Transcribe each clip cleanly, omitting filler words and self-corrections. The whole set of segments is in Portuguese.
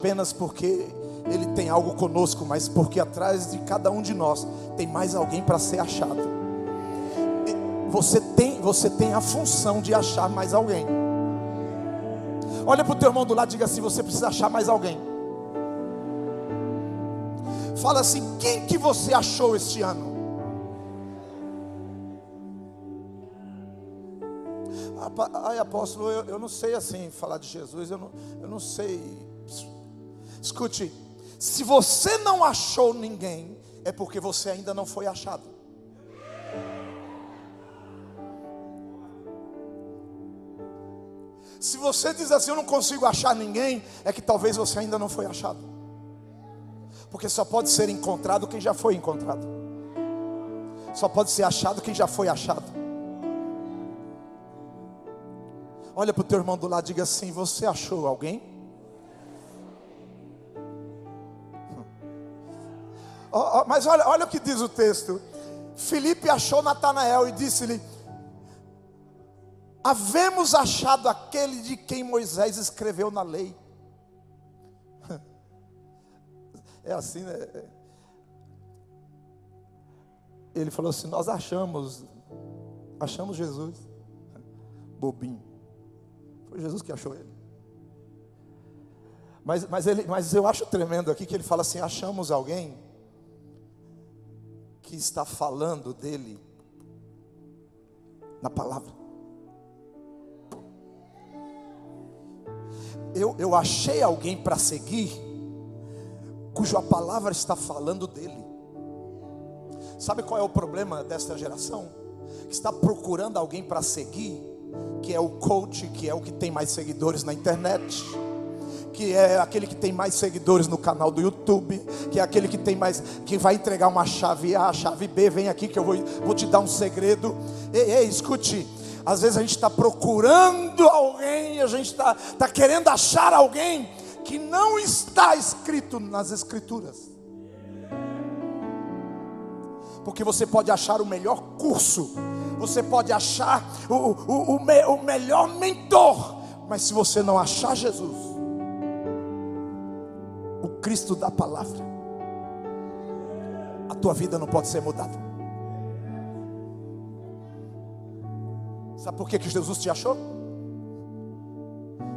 apenas porque Ele tem algo conosco, mas porque atrás de cada um de nós tem mais alguém para ser achado. Você tem a função de achar mais alguém. Olha para o teu irmão do lado e diga assim: você precisa achar mais alguém. Fala assim: quem que você achou este ano? Ai, apóstolo, eu não sei assim falar de Jesus, eu não sei. Escute, se você não achou ninguém, é porque você ainda não foi achado. Se você diz assim: eu não consigo achar ninguém, é que talvez você ainda não foi achado. Porque só pode ser encontrado quem já foi encontrado. Só pode ser achado quem já foi achado. Olha para o teu irmão do lado e diga assim: você achou alguém? Mas olha o que diz o texto. Filipe achou Natanael e disse-lhe: havemos achado aquele de quem Moisés escreveu na lei. É assim, né? Ele falou assim: nós achamos Jesus. Bobinho. Foi Jesus que achou ele. Mas eu acho tremendo aqui que ele fala assim: achamos alguém que está falando dele na palavra. Eu achei alguém para seguir, cuja palavra está falando dele. Sabe qual é o problema desta geração? Que está procurando alguém para seguir, que é o coach, que é o que tem mais seguidores na internet, que é aquele que tem mais seguidores no canal do YouTube, que é aquele que tem mais, que vai entregar uma chave A, chave B. Vem aqui que eu vou te dar um segredo. Ei, escute. Às vezes a gente está procurando alguém, a gente está querendo achar alguém que não está escrito nas Escrituras. Porque você pode achar o melhor curso, você pode achar o melhor mentor, mas se você não achar Jesus, o Cristo da palavra, a tua vida não pode ser mudada. Sabe por que Jesus te achou?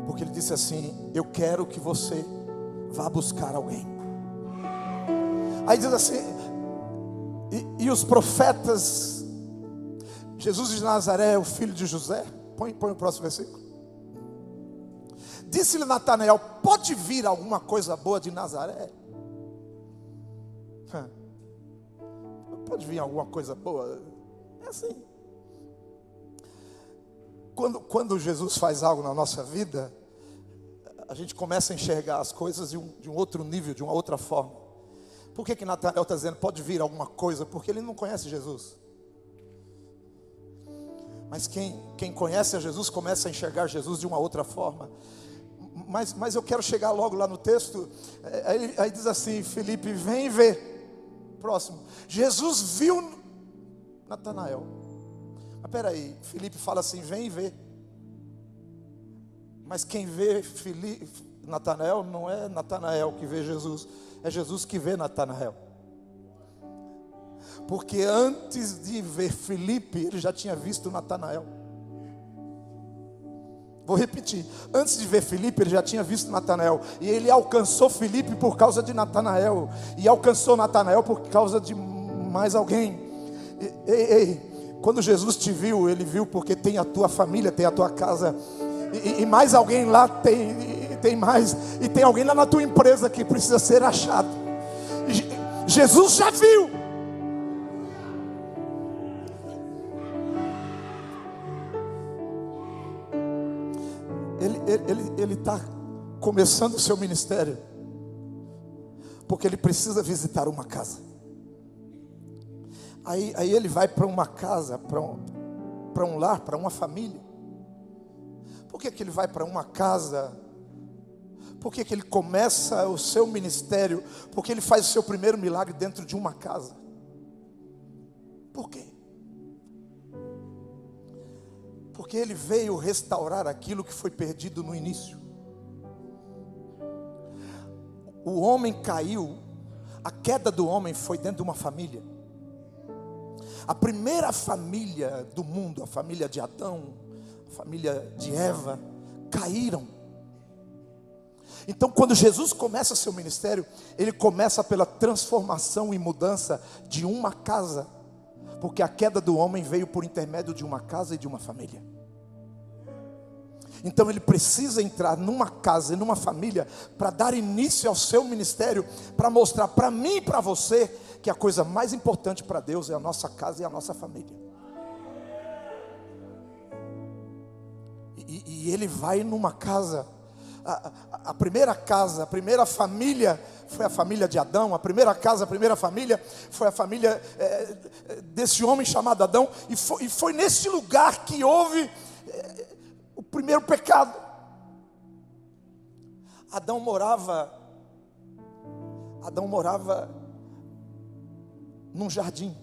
Porque Ele disse assim: eu quero que você vá buscar alguém. Aí diz assim: e os profetas, Jesus de Nazaré, o filho de José. Põe o próximo versículo. Disse-lhe Natanael: pode vir alguma coisa boa de Nazaré? Pode vir alguma coisa boa? É assim. Quando Jesus faz algo na nossa vida, a gente começa a enxergar as coisas de um outro nível, de uma outra forma. Por que Natanael está dizendo pode vir alguma coisa? Porque ele não conhece Jesus. Mas quem conhece a Jesus começa a enxergar Jesus de uma outra forma. Mas eu quero chegar logo lá no texto. Aí diz assim: Filipe, vem ver. Próximo. Jesus viu Natanael. Mas peraí, Filipe fala assim: vem ver. Mas quem vê Natanael não é Natanael que vê Jesus, é Jesus que vê Natanael. Porque antes de ver Filipe, ele já tinha visto Natanael. Vou repetir: antes de ver Filipe, ele já tinha visto Natanael. E ele alcançou Filipe por causa de Natanael. E alcançou Natanael por causa de mais alguém. Quando Jesus te viu, Ele viu porque tem a tua família, tem a tua casa. E mais alguém lá tem mais. E tem alguém lá na tua empresa que precisa ser achado. Jesus já viu. Ele está começando o seu ministério porque ele precisa visitar uma casa. Aí ele vai para uma casa, para um lar, para uma família. Por que ele vai para uma casa? Por que ele começa o seu ministério? Porque ele faz o seu primeiro milagre dentro de uma casa. Por quê? Porque ele veio restaurar aquilo que foi perdido no início. o homem caiu, a queda do homem foi dentro de uma família. A primeira família do mundo, a família de Adão, a família de Eva, caíram. Então, quando Jesus começa seu ministério, ele começa pela transformação e mudança de uma casa, porque a queda do homem veio por intermédio de uma casa e de uma família. Então ele precisa entrar numa casa e numa família para dar início ao seu ministério, para mostrar para mim e para você que a coisa mais importante para Deus é a nossa casa e a nossa família. E ele vai numa casa, a primeira casa, a primeira família foi a família de Adão. A primeira casa, a primeira família foi a família desse homem chamado Adão. E foi nesse lugar que houve o primeiro pecado. Adão morava num jardim.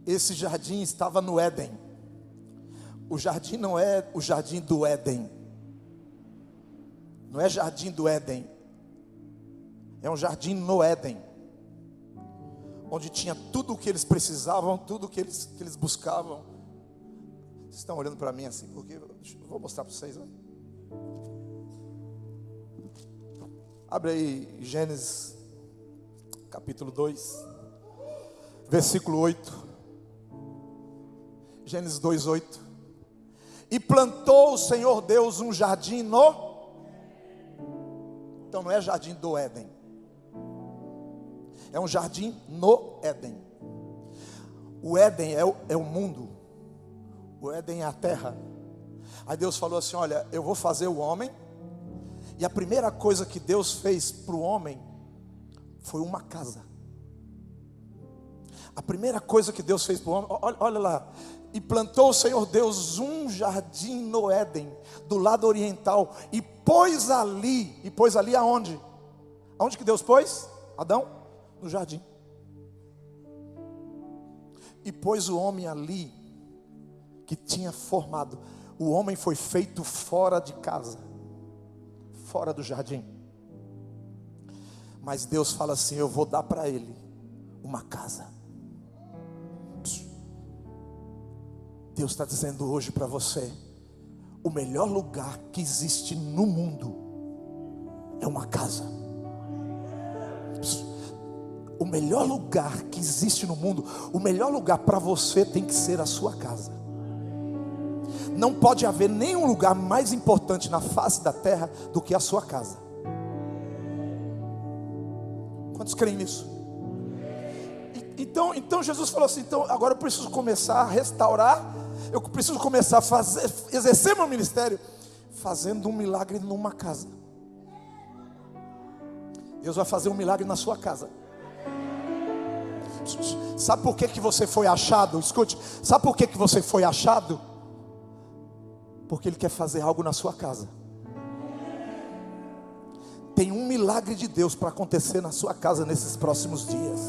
Esse jardim estava no Éden. O jardim não é o jardim do Éden. Não é jardim do Éden. É um jardim no Éden, onde tinha tudo o que eles precisavam, tudo o que eles buscavam. Vocês estão olhando para mim assim, porque eu vou mostrar para vocês. Né? Abre aí Gênesis capítulo 2, versículo 8. Gênesis 2, 8. E plantou o Senhor Deus um jardim no... Então não é jardim do Éden, é um jardim no Éden. O Éden é o mundo. O Éden é a terra. Aí Deus falou assim: olha, eu vou fazer o homem. E a primeira coisa que Deus fez para o homem foi uma casa. A primeira coisa que Deus fez para o homem, olha lá. E plantou o Senhor Deus um jardim no Éden, do lado oriental, e pôs ali aonde? Aonde que Deus pôs? Adão? No jardim. E pôs o homem ali, que tinha formado. O homem foi feito fora de casa, fora do jardim. Mas Deus fala assim: eu vou dar para ele uma casa. Deus está dizendo hoje para você: o melhor lugar que existe no mundo é uma casa. O melhor lugar que existe no mundo, o melhor lugar para você tem que ser a sua casa. Não pode haver nenhum lugar mais importante na face da terra do que a sua casa. Quantos creem nisso? Então Jesus falou assim: então agora eu preciso começar a restaurar. Eu preciso começar a exercer meu ministério fazendo um milagre numa casa. Deus vai fazer um milagre na sua casa. Sabe por que você foi achado? Escute, sabe por que você foi achado? Porque Ele quer fazer algo na sua casa. Tem um milagre de Deus para acontecer na sua casa nesses próximos dias.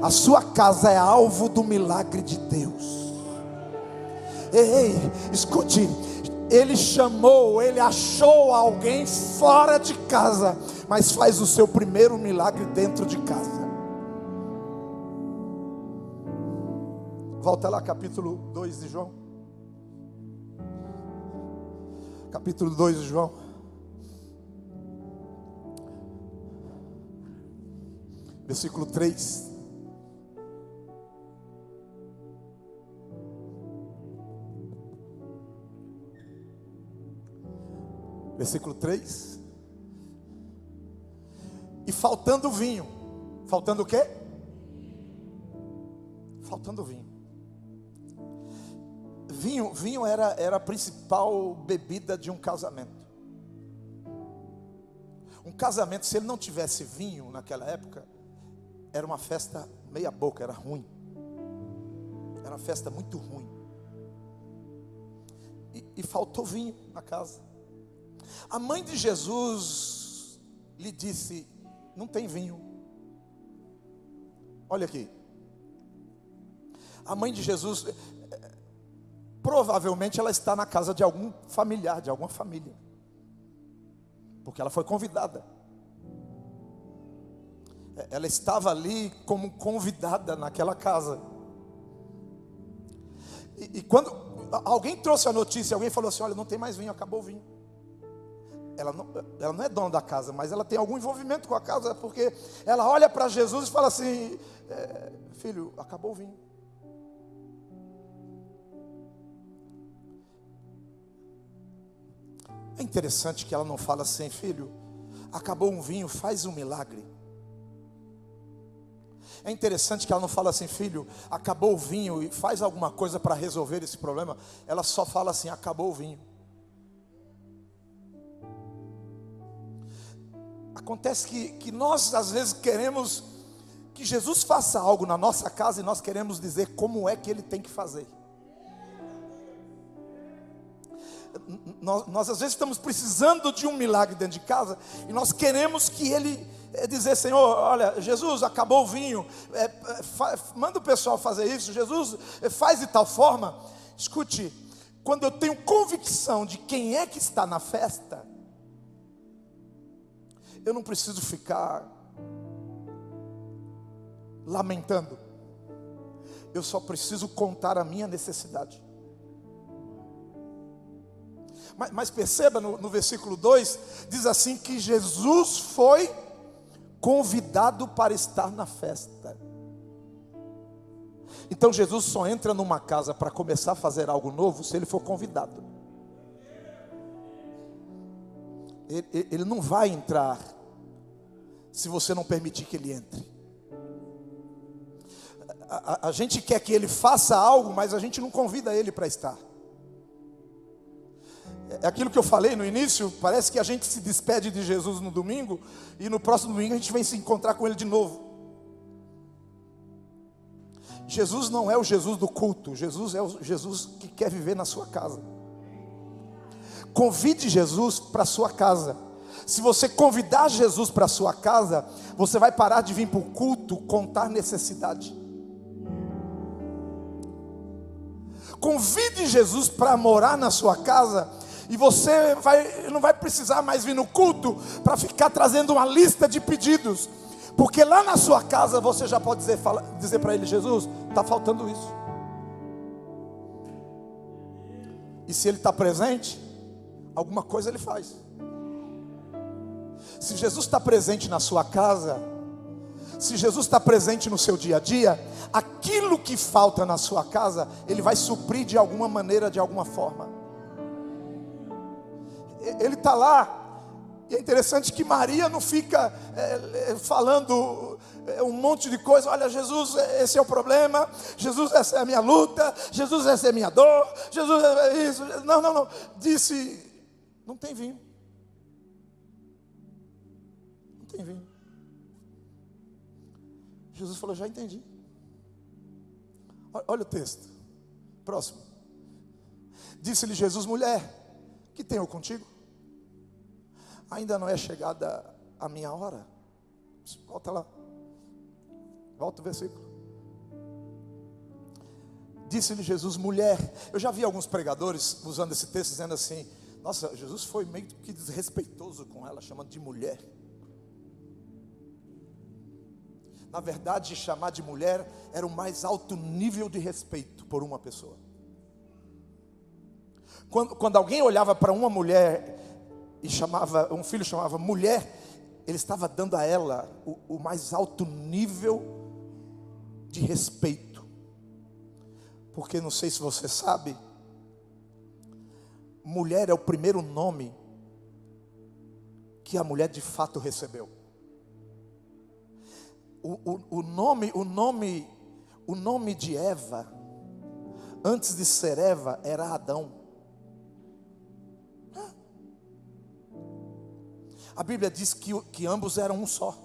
A sua casa é alvo do milagre de Deus. Ei, escute, Ele achou alguém fora de casa, mas faz o seu primeiro milagre dentro de casa. Volta lá, capítulo 2 de João. Capítulo 2 de João. Versículo 3. Versículo 3. E faltando vinho. Faltando o quê? Faltando vinho. Vinho era a principal bebida de um casamento. Um casamento, se ele não tivesse vinho naquela época, era uma festa meia boca, era ruim. Era uma festa muito ruim. E faltou vinho na casa. A mãe de Jesus lhe disse: não tem vinho. Olha aqui. A mãe de Jesus, provavelmente ela está na casa de algum familiar, de alguma família. porque ela foi convidada. Ela estava ali como convidada naquela casa. E quando alguém trouxe a notícia, alguém falou assim: olha, não tem mais vinho, acabou o vinho. Ela não é dona da casa, mas ela tem algum envolvimento com a casa, porque ela olha para Jesus e fala assim: filho, acabou o vinho. É interessante que ela não fala assim: filho, acabou um vinho, faz um milagre. É interessante que ela não fala assim: filho, acabou o vinho e faz alguma coisa para resolver esse problema. Ela só fala assim: acabou o vinho. Acontece que nós às vezes queremos que Jesus faça algo na nossa casa e nós queremos dizer como é que Ele tem que fazer. Nós às vezes estamos precisando de um milagre dentro de casa e nós queremos que Ele dizer: Senhor, olha, Jesus, acabou o vinho, manda o pessoal fazer isso. Jesus, faz de tal forma. Escute, quando eu tenho convicção de quem é que está na festa, eu não preciso ficar lamentando, eu só preciso contar a minha necessidade. Mas perceba no versículo 2, diz assim que Jesus foi convidado para estar na festa. Então Jesus só entra numa casa para começar a fazer algo novo se ele for convidado. Ele não vai entrar se você não permitir que ele entre. A gente quer que ele faça algo, mas a gente não convida ele para estar. É aquilo que eu falei no início, parece que a gente se despede de Jesus no domingo e no próximo domingo a gente vem se encontrar com ele de novo. Jesus não é o Jesus do culto, Jesus é o Jesus que quer viver na sua casa. Convide Jesus para a sua casa. Se você convidar Jesus para a sua casa, você vai parar de vir para o culto contar necessidade. Convide Jesus para morar na sua casa, e você não vai precisar mais vir no culto para ficar trazendo uma lista de pedidos, porque lá na sua casa você já pode dizer para ele: Jesus, está faltando isso. E se ele está presente, alguma coisa ele faz. Se Jesus está presente na sua casa, se Jesus está presente no seu dia a dia, aquilo que falta na sua casa, Ele vai suprir de alguma maneira, de alguma forma. Ele está lá. E é interessante que Maria não fica falando um monte de coisa. Olha, Jesus, esse é o problema. Jesus, essa é a minha luta. Jesus, essa é a minha dor. Jesus, é isso. Não. Disse: não tem vinho. Não tem vinho. Jesus falou: já entendi. Olha o texto. Próximo. Disse-lhe Jesus: mulher, que tenho contigo? Ainda não é chegada a minha hora? Volta lá. Volta o versículo. Disse-lhe Jesus: mulher. Eu já vi alguns pregadores usando esse texto dizendo assim: nossa, Jesus foi meio que desrespeitoso com ela, chamando de mulher. Na verdade, chamar de mulher era o mais alto nível de respeito por uma pessoa. Quando alguém olhava para uma mulher e um filho chamava mulher, ele estava dando a ela o mais alto nível de respeito. Porque não sei se você sabe, mulher é o primeiro nome que a mulher de fato recebeu. O nome de Eva, antes de ser Eva, era Adão. A Bíblia diz que ambos eram um só.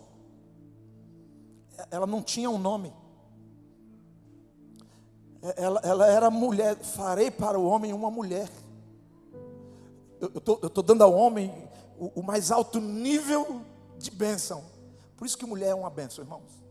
Ela não tinha um nome. Ela era mulher. Farei para o homem uma mulher. Eu estou dando ao homem o mais alto nível de bênção. Por isso que mulher é uma bênção, irmãos.